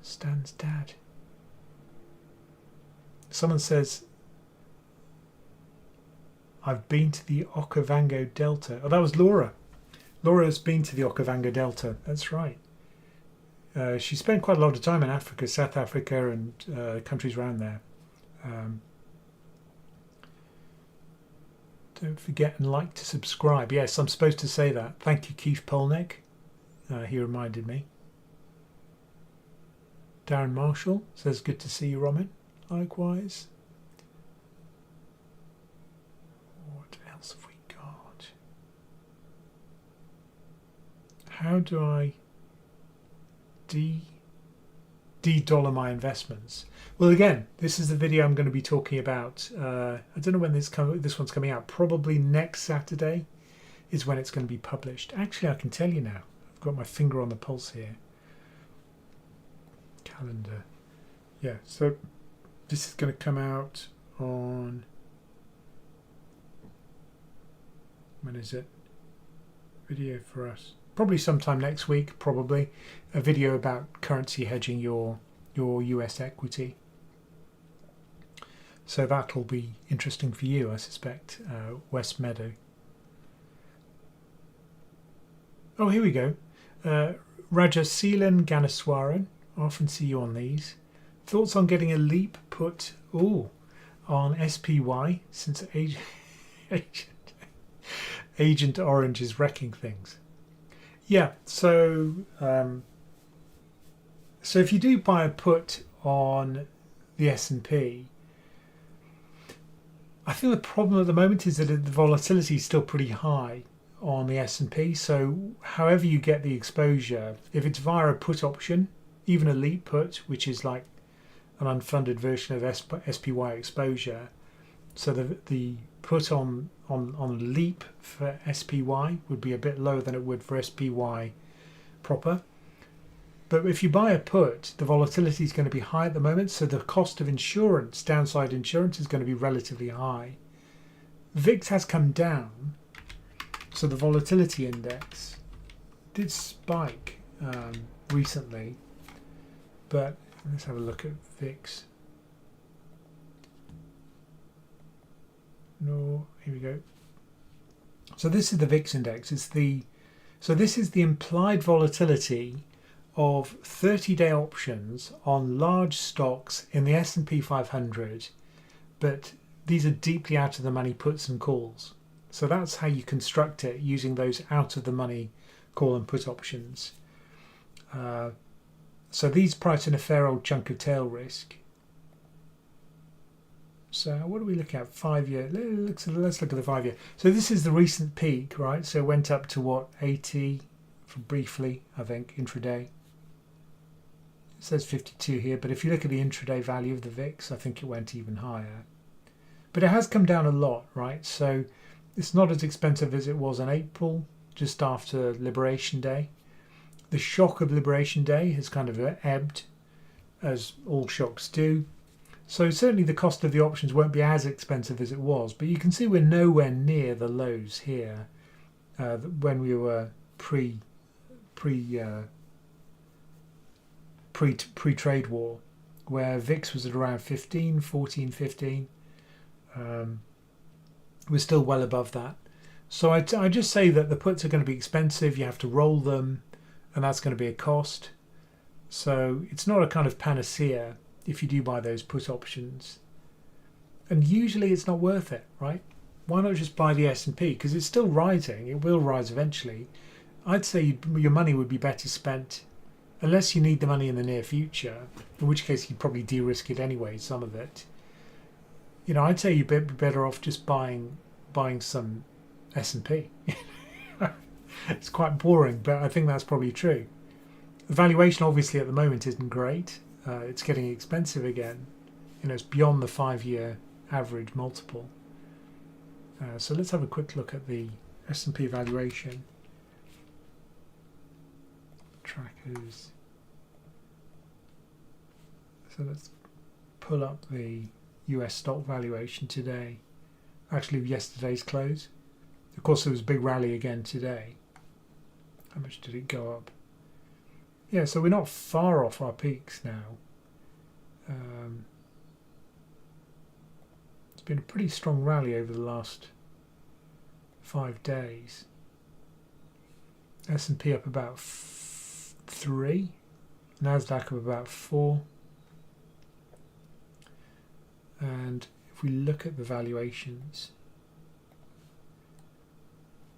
Stan's dad. Someone says, I've been to the Okavango Delta. Oh, that was Laura. Laura's been to the Okavango Delta. That's right. She spent quite a lot of time in Africa, South Africa and countries around there. Don't forget and like to subscribe. Yes, I'm supposed to say that. Thank you, Keith Polnick. He reminded me. Darren Marshall says, good to see you, Ramin. Likewise. What else have we got? How do I de-dollar my investments? Well, again, this is the video I'm going to be talking about. I don't know when this one's coming out. Probably next Saturday is when it's going to be published. Actually, I can tell you now. I've got my finger on the pulse here. Calendar. Yeah, so this is going to come out on, when is it? Video for us. Probably sometime next week, probably. A video about currency hedging your US equity. So that'll be interesting for you, I suspect. West Meadow. Oh, here we go. Rajaseelan Ganeswaran. I often see you on these. Thoughts on getting a leap put on SPY since Agent Orange is wrecking things. Yeah, so if you do buy a put on the S&P, I think the problem at the moment is that the volatility is still pretty high on the S&P. So however you get the exposure, if it's via a put option, even a leap put, which is like an unfunded version of SPY exposure, so the put on leap for SPY would be a bit lower than it would for SPY proper. But if you buy a put, the volatility is going to be high at the moment, so the cost of insurance, downside insurance, is going to be relatively high. VIX has come down, so the volatility index did spike recently, but let's have a look at VIX. No, here we go. So this is the VIX index. So this is the implied volatility of 30-day options on large stocks in the S&P 500, but these are deeply out of the money puts and calls. So that's how you construct it, using those out of the money call and put options. So these price in a fair old chunk of tail risk. So what are we looking at? 5 year. Let's look at the 5 year. So this is the recent peak, right? So it went up to what, 80 for briefly, I think, intraday. It says 52 here, but if you look at the intraday value of the VIX, I think it went even higher. But it has come down a lot, right? So it's not as expensive as it was in April, just after Liberation Day. The shock of Liberation Day has kind of ebbed, as all shocks do. So certainly the cost of the options won't be as expensive as it was, but you can see we're nowhere near the lows here when we were pre-trade war, where VIX was at around 14, 15. We're still well above that. So I just say that the puts are going to be expensive. You have to roll them, and that's going to be a cost. So it's not a kind of panacea if you do buy those put options. And usually it's not worth it, right? Why not just buy the S&P? Because it's still rising. It will rise eventually. I'd say your money would be better spent unless you need the money in the near future, in which case you'd probably de-risk it anyway, some of it. I'd say you'd be better off just buying some S&P. It's quite boring, but I think that's probably true. The valuation obviously at the moment isn't great. It's getting expensive again. It's beyond the 5-year average multiple. So let's have a quick look at the S&P valuation. Trackers. So let's pull up the US stock valuation today. Actually, yesterday's close. Of course, there was a big rally again today. How much did it go up? Yeah, so we're not far off our peaks now. It's been a pretty strong rally over the last 5 days. S&P up about 3, Nasdaq up about 4. And if we look at the valuations,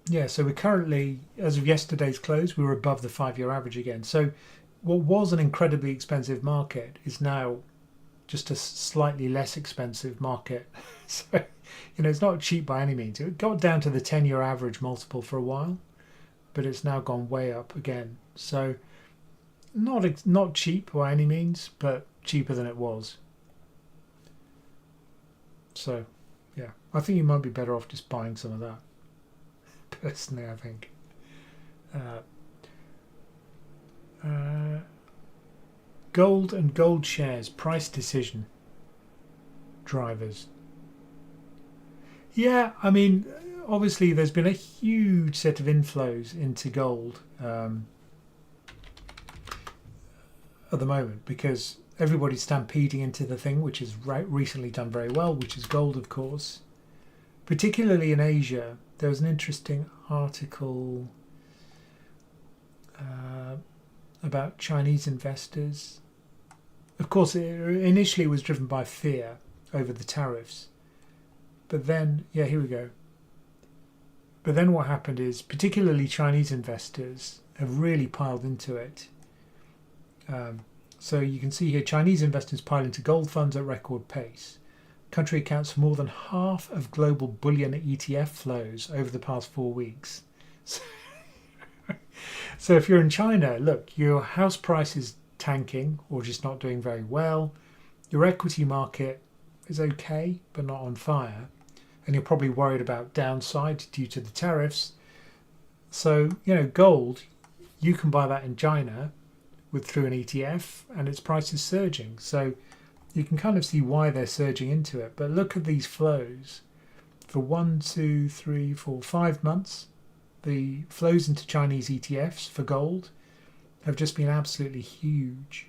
yeah, so we're currently, as of yesterday's close, we were above the 5-year average again. So what was an incredibly expensive market is now just a slightly less expensive market. So, it's not cheap by any means. It got down to the 10-year average multiple for a while, but it's now gone way up again. So not cheap by any means, but cheaper than it was. So, yeah, I think you might be better off just buying some of that. Personally, I think. Gold and gold shares, price decision drivers. Yeah, I mean, obviously there's been a huge set of inflows into gold at the moment because everybody's stampeding into the thing which has recently done very well, which is gold, of course. Particularly in Asia, there was an interesting article about Chinese investors. Of course, initially it was driven by fear over the tariffs. But then, yeah, here we go. But then what happened is, particularly Chinese investors have really piled into it. So you can see here, Chinese investors pile into gold funds at record pace. Country accounts for more than half of global bullion ETF flows over the past 4 weeks. So if you're in China, look, your house price is tanking or just not doing very well. Your equity market is okay, but not on fire. And you're probably worried about downside due to the tariffs. So, gold, you can buy that in China through an ETF and its price is surging. So you can kind of see why they're surging into it. But look at these flows. For 1, 2, 3, 4, 5 months, the flows into Chinese ETFs for gold have just been absolutely huge.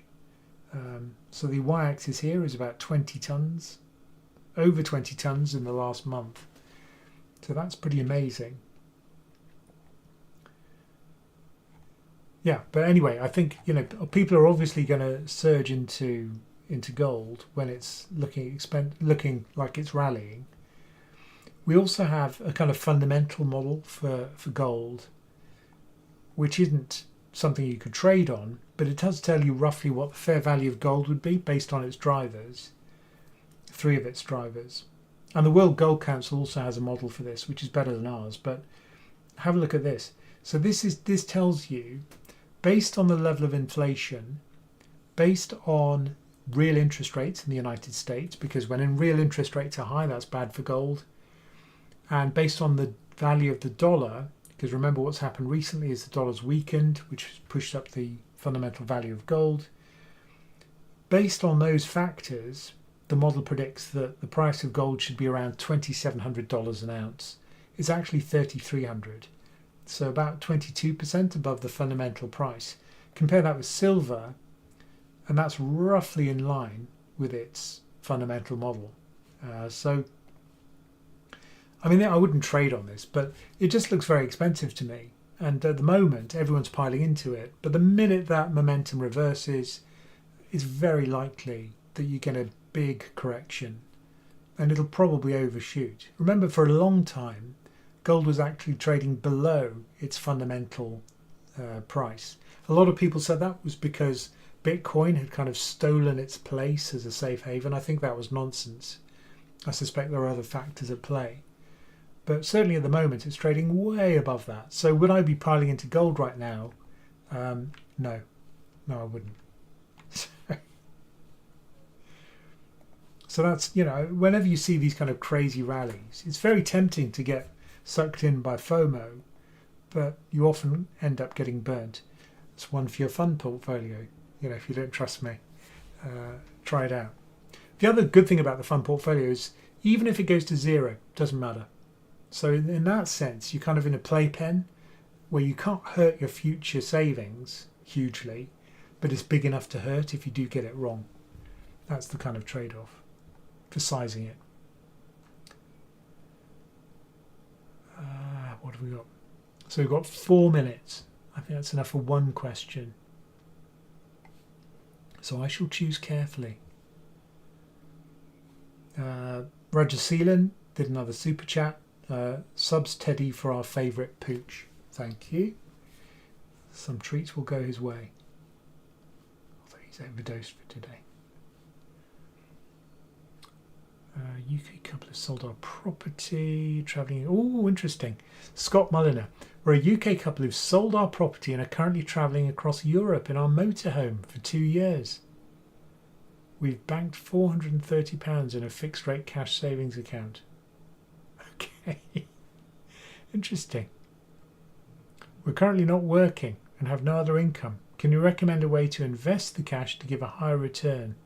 So the y-axis here is about 20 tons, over 20 tons in the last month. So that's pretty amazing. Yeah, but anyway, I think people are obviously going to surge into gold when it's looking like it's rallying. We also have a kind of fundamental model for gold, which isn't something you could trade on, but it does tell you roughly what the fair value of gold would be based on its drivers, 3 of its drivers. And the World Gold Council also has a model for this, which is better than ours, but have a look at this. So this tells you, based on the level of inflation, based on real interest rates in the United States, because when real interest rates are high, that's bad for gold, and based on the value of the dollar, because remember what's happened recently is the dollar's weakened, which has pushed up the fundamental value of gold. Based on those factors, the model predicts that the price of gold should be around $2,700 an ounce. It's actually $3,300, so about 22% above the fundamental price. Compare that with silver, and that's roughly in line with its fundamental model. I mean, I wouldn't trade on this, but it just looks very expensive to me. And at the moment, everyone's piling into it. But the minute that momentum reverses, it's very likely that you get a big correction. And it'll probably overshoot. Remember, for a long time, gold was actually trading below its fundamental price. A lot of people said that was because Bitcoin had kind of stolen its place as a safe haven. I think that was nonsense. I suspect there are other factors at play. But certainly at the moment, it's trading way above that. So would I be piling into gold right now? No. No, I wouldn't. So that's, whenever you see these kind of crazy rallies, it's very tempting to get sucked in by FOMO, but you often end up getting burnt. It's one for your fund portfolio. If you don't trust me, try it out. The other good thing about the fund portfolio is even if it goes to zero, doesn't matter. So in that sense, you're kind of in a playpen where you can't hurt your future savings hugely, but it's big enough to hurt if you do get it wrong. That's the kind of trade-off for sizing it. What have we got? So we've got 4 minutes. I think that's enough for one question. So I shall choose carefully. Roger Seelan did another super chat. Subs Teddy for our favourite pooch. Thank you. Some treats will go his way. Although he's overdosed for today. UK couple have sold our property, travelling. Oh, interesting. Scott Mulliner. We're a UK couple who've sold our property and are currently travelling across Europe in our motorhome for 2 years. We've banked £430 in a fixed rate cash savings account. Okay. Interesting. We're currently not working and have no other income. Can you recommend a way to invest the cash to give a higher return?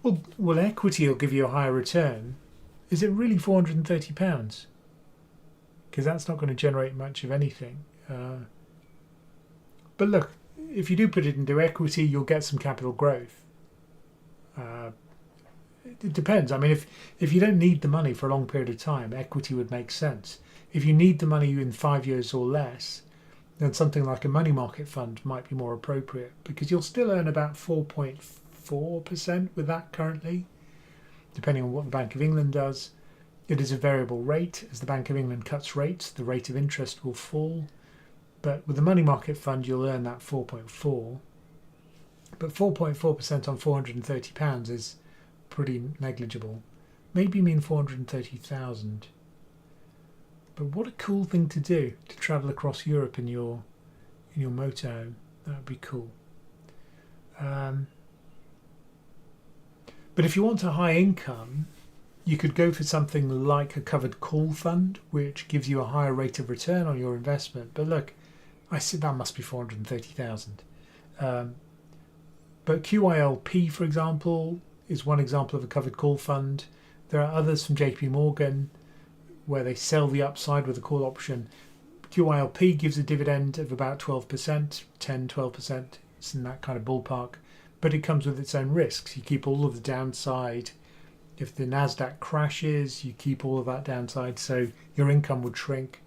Well, equity will give you a higher return. Is it really £430? Because that's not going to generate much of anything. But look, if you do put it into equity, you'll get some capital growth. It depends. I mean, if you don't need the money for a long period of time, equity would make sense. If you need the money in 5 years or less, then something like a money market fund might be more appropriate, because you'll still earn about 4.4% with that currently, depending on what the Bank of England does. It is a variable rate. As the Bank of England cuts rates, the rate of interest will fall. But with the money market fund, you'll earn that 4.4. But 4.4% on £430 is pretty negligible. Maybe you mean 430,000. But what a cool thing to do, to travel across Europe in your motorhome. That would be cool. But if you want a high income, you could go for something like a covered call fund, which gives you a higher rate of return on your investment. But look, I said that must be 430,000. But QILP, for example, is one example of a covered call fund. There are others from JP Morgan where they sell the upside with a call option. QILP gives a dividend of about 12%, 10, 12%. It's in that kind of ballpark. But it comes with its own risks. You keep all of the downside. If the NASDAQ crashes, you keep all of that downside, so your income would shrink.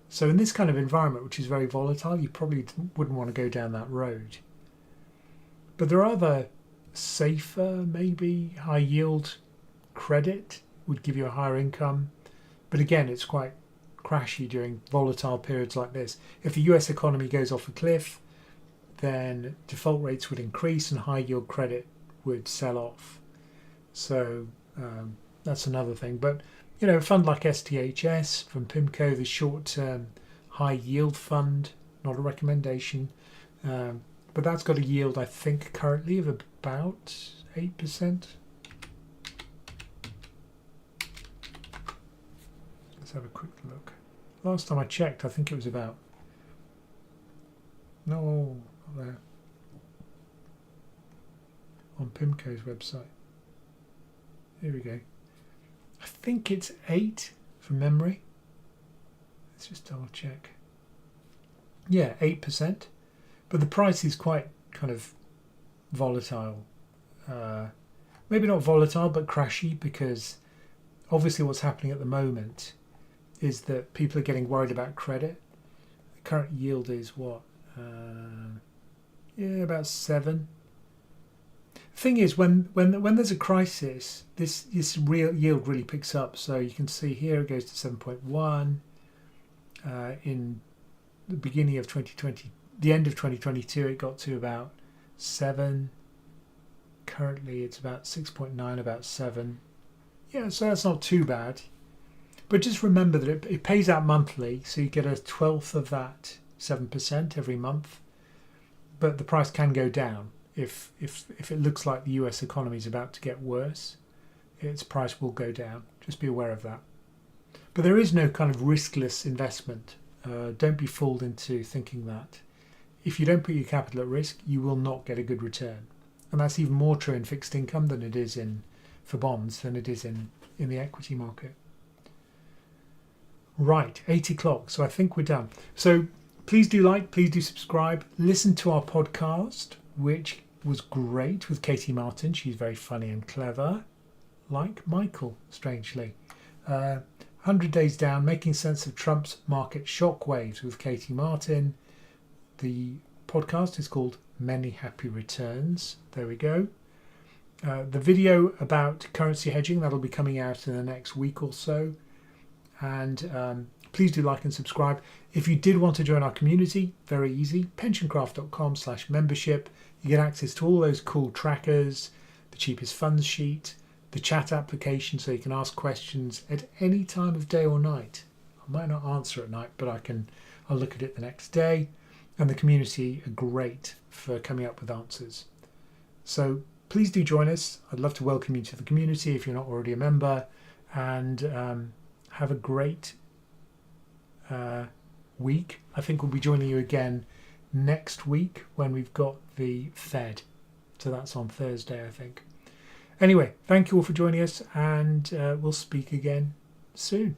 So in this kind of environment, which is very volatile, you probably wouldn't want to go down that road. But there are other safer, maybe high yield credit would give you a higher income. But again, it's quite crashy during volatile periods like this. If the US economy goes off a cliff, then default rates would increase and high yield credit would sell off. So that's another thing. But a fund like STHS from PIMCO, the short-term high yield fund, not a recommendation, but that's got a yield, I think, currently of about 8%. Let's have a quick look. Last time I checked, I think it was about... No, not there. On PIMCO's website. Here we go. I think it's 8 from memory. Let's just double check. Yeah, 8%. But the price is quite kind of volatile. Maybe not volatile, but crashy, because obviously what's happening at the moment is that people are getting worried about credit. The current yield is what? About 7. The thing is, when there's a crisis, this real yield really picks up. So you can see here it goes to 7.1. In the beginning of 2020, the end of 2022, it got to about 7. Currently, it's about 6.9, about 7. Yeah, so that's not too bad. But just remember that it pays out monthly, so you get a 12th of that 7% every month. But the price can go down if it looks like the US economy is about to get worse. Its price will go down. Just be aware of that. But there is no kind of riskless investment. Don't be fooled into thinking that. If you don't put your capital at risk, you will not get a good return. And that's even more true in fixed income than it is for bonds than it is in the equity market. Right, 8 o'clock. So I think we're done. So please do like, please do subscribe. Listen to our podcast, which was great with Katie Martin. She's very funny and clever, like Michael, strangely. 100 Days Down, Making Sense of Trump's Market Shockwaves with Katie Martin. The podcast is called Many Happy Returns. There we go. The video about currency hedging, that'll be coming out in the next week or so. And please do like and subscribe. If you did want to join our community, very easy, pensioncraft.com/membership. You get access to all those cool trackers, the cheapest funds sheet, the chat application so you can ask questions at any time of day or night. I might not answer at night, but I'll look at it the next day. And the community are great for coming up with answers. So please do join us. I'd love to welcome you to the community if you're not already a member. And have a great week. I think we'll be joining you again next week when we've got the Fed. So that's on Thursday, I think. Anyway, thank you all for joining us, and we'll speak again soon.